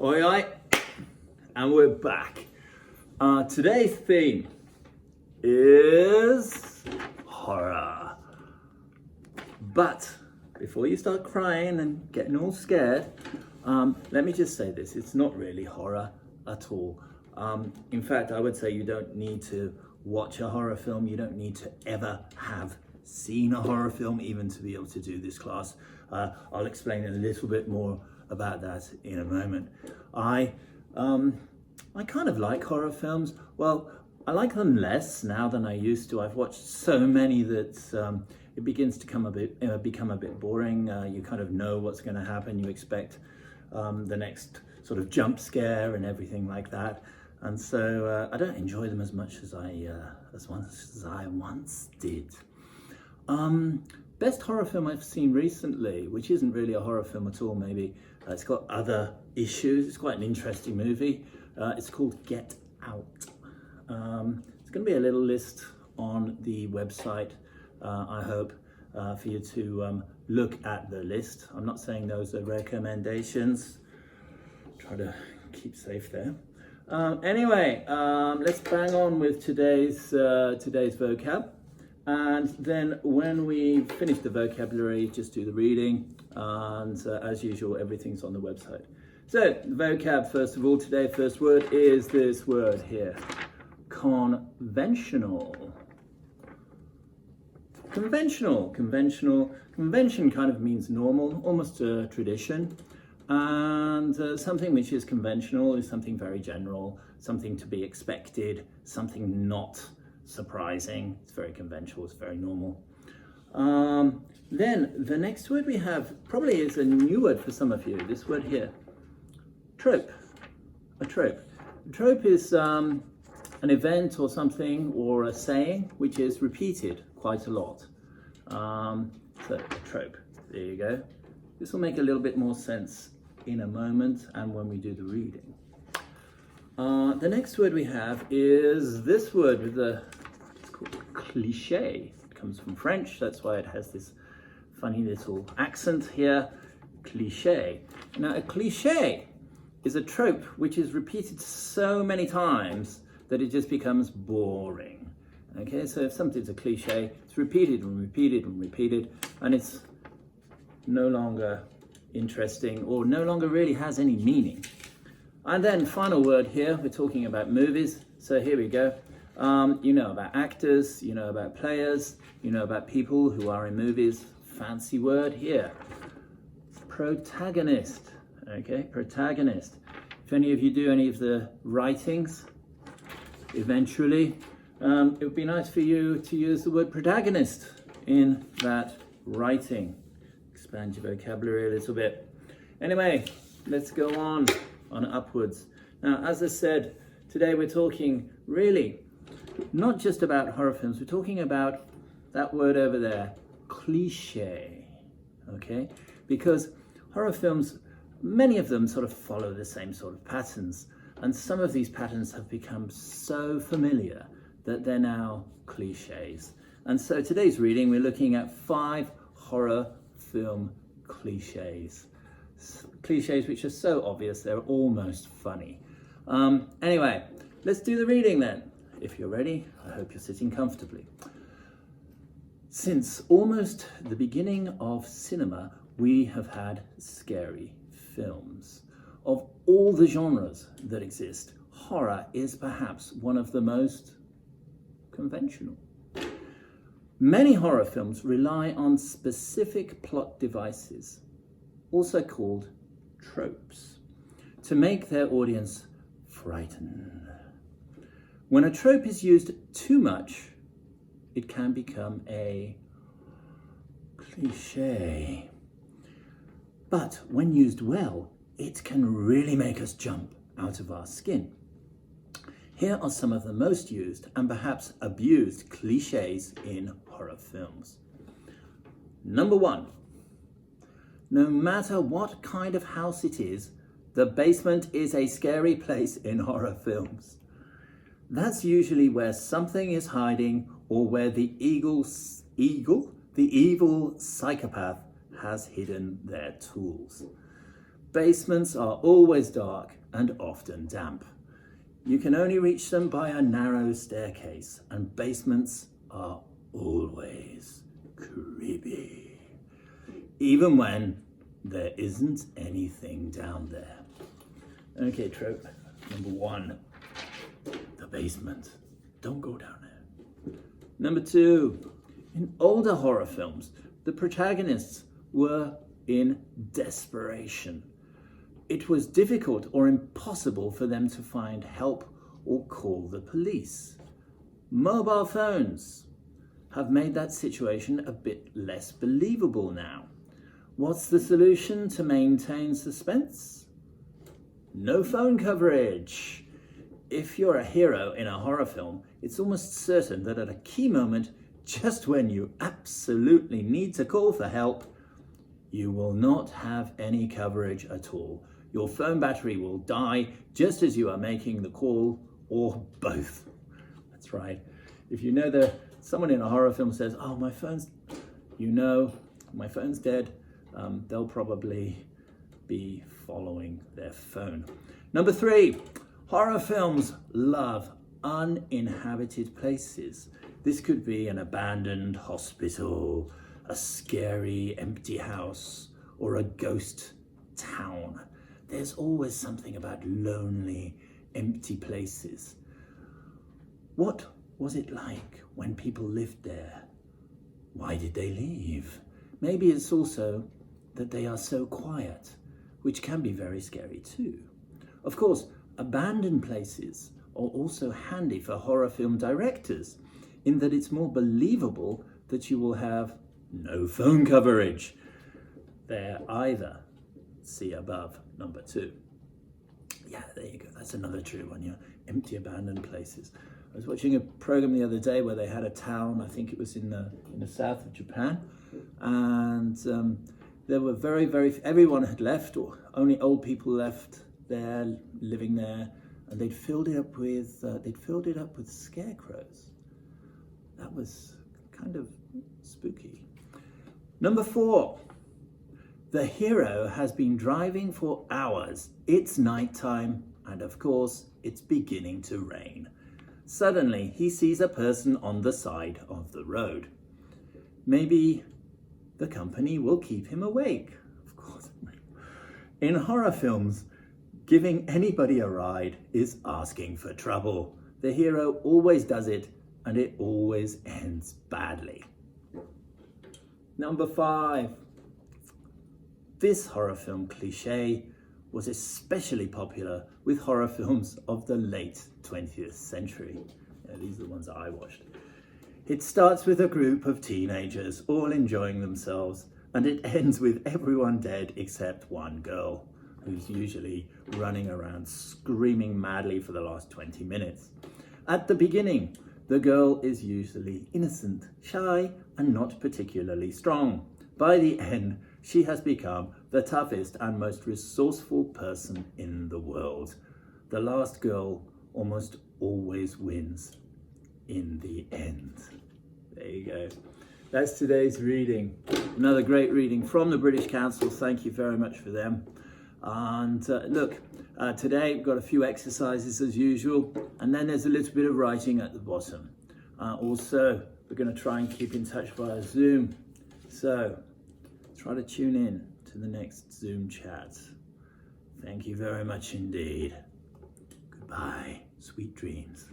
Oi, oi, and we're back. Today's theme is horror. But before you start crying and getting all scared, let me just say this, it's not really horror at all. In fact, I would say you don't need to watch a horror film. You don't need to ever have seen a horror film even to be able to do this class. I'll explain a little bit more about that in a moment. I kind of like horror films. Well, I like them less now than I used to. I've watched so many that it begins to become a bit boring. You kind of know what's going to happen. You expect the next sort of jump scare and everything like that. And so I don't enjoy them as much as I once did. Best horror film I've seen recently, which isn't really a horror film at all, maybe. It's got other issues. It's quite an interesting movie. It's called Get Out. It's going to be a little list on the website, I hope, for you to look at the list. I'm not saying those are recommendations. Try to keep safe there. Anyway, let's bang on with today's vocab. And then when we finish the vocabulary, just do the reading. And as usual, everything's on the website. So, the vocab, first of all, today, first word is this word here. Conventional. Conventional. Convention kind of means normal, almost a tradition. And something which is conventional is something very general, something to be expected, something not surprising. It's very conventional, it's very normal. Then the next word we have probably is a new word for some of you, this word here. Trope. A trope. A trope is an event or something or a saying which is repeated quite a lot. So a trope, there you go. This will make a little bit more sense in a moment and when we do the reading. The next word we have is this word with it's called cliché. It comes from French, that's why it has this funny little accent here. Cliché. Now, a cliché is a trope which is repeated so many times that it just becomes boring. Okay, so if something's a cliché, it's repeated and repeated and repeated, and it's no longer interesting or no longer really has any meaning. And then final word here, we're talking about movies. So here we go. You know about actors, you know about players, you know about people who are in movies. Fancy word here. Protagonist. Okay, protagonist. If any of you do any of the writings, eventually, it would be nice for you to use the word protagonist in that writing. Expand your vocabulary a little bit. Anyway, let's go on upwards. Now, as I said, today we're talking really not just about horror films, we're talking about that word over there, cliché, okay? Because horror films, many of them sort of follow the same sort of patterns, and some of these patterns have become so familiar that they're now clichés. And so today's reading, we're looking at 5 horror film clichés. Clichés which are so obvious they're almost funny. Anyway, let's do the reading then. If you're ready, I hope you're sitting comfortably. Since almost the beginning of cinema, we have had scary films. Of all the genres that exist, horror is perhaps one of the most conventional. Many horror films rely on specific plot devices, also called tropes, to make their audience frightened. When a trope is used too much, it can become a cliché. But when used well, it can really make us jump out of our skin. Here are some of the most used and perhaps abused clichés in horror films. Number 1. No matter what kind of house it is, the basement is a scary place in horror films. That's usually where something is hiding or where the evil psychopath has hidden their tools. Basements are always dark and often damp. You can only reach them by a narrow staircase, and basements are always creepy, even when there isn't anything down there. Okay, trope number 1, the basement. Don't go down there. Number 2, in older horror films, the protagonists were in desperation. It was difficult or impossible for them to find help or call the police. Mobile phones have made that situation a bit less believable now. What's the solution to maintain suspense? No phone coverage. If you're a hero in a horror film, it's almost certain that at a key moment, just when you absolutely need to call for help, you will not have any coverage at all. Your phone battery will die just as you are making the call, or both. That's right. If you know that someone in a horror film says, oh, my phone's dead, they'll probably be following their phone. Number 3, horror films love uninhabited places. This could be an abandoned hospital, a scary empty house, or a ghost town. There's always something about lonely, empty places. What was it like when people lived there? Why did they leave? Maybe it's also that they are so quiet, which can be very scary too. Of course, abandoned places are also handy for horror film directors, in that it's more believable that you will have no phone coverage there either. See above, number 2. Yeah, there you go. That's another true one, yeah. Empty, abandoned places. I was watching a program the other day where they had a town, I think it was in the south of Japan, and there were everyone had left, or only old people left there, living there, and they'd filled it up with scarecrows. That was kind of spooky. Number 4. The hero has been driving for hours. It's nighttime, and of course, it's beginning to rain. Suddenly, he sees a person on the side of the road. Maybe the company will keep him awake. Of course. In horror films, giving anybody a ride is asking for trouble. The hero always does it, and it always ends badly. Number 5. This horror film cliché was especially popular with horror films of the late 20th century. Yeah, these are the ones I watched. It starts with a group of teenagers all enjoying themselves, and it ends with everyone dead except one girl, who's usually running around screaming madly for the last 20 minutes. At the beginning, the girl is usually innocent, shy, and not particularly strong. By the end, she has become the toughest and most resourceful person in the world. The last girl almost always wins in the end. There you go. That's today's reading. Another great reading from the British Council. Thank you very much for them. And today we've got a few exercises as usual, and then there's a little bit of writing at the bottom. Also, we're going to try and keep in touch via Zoom. So try to tune in to the next Zoom chat. Thank you very much indeed. Goodbye. Sweet dreams.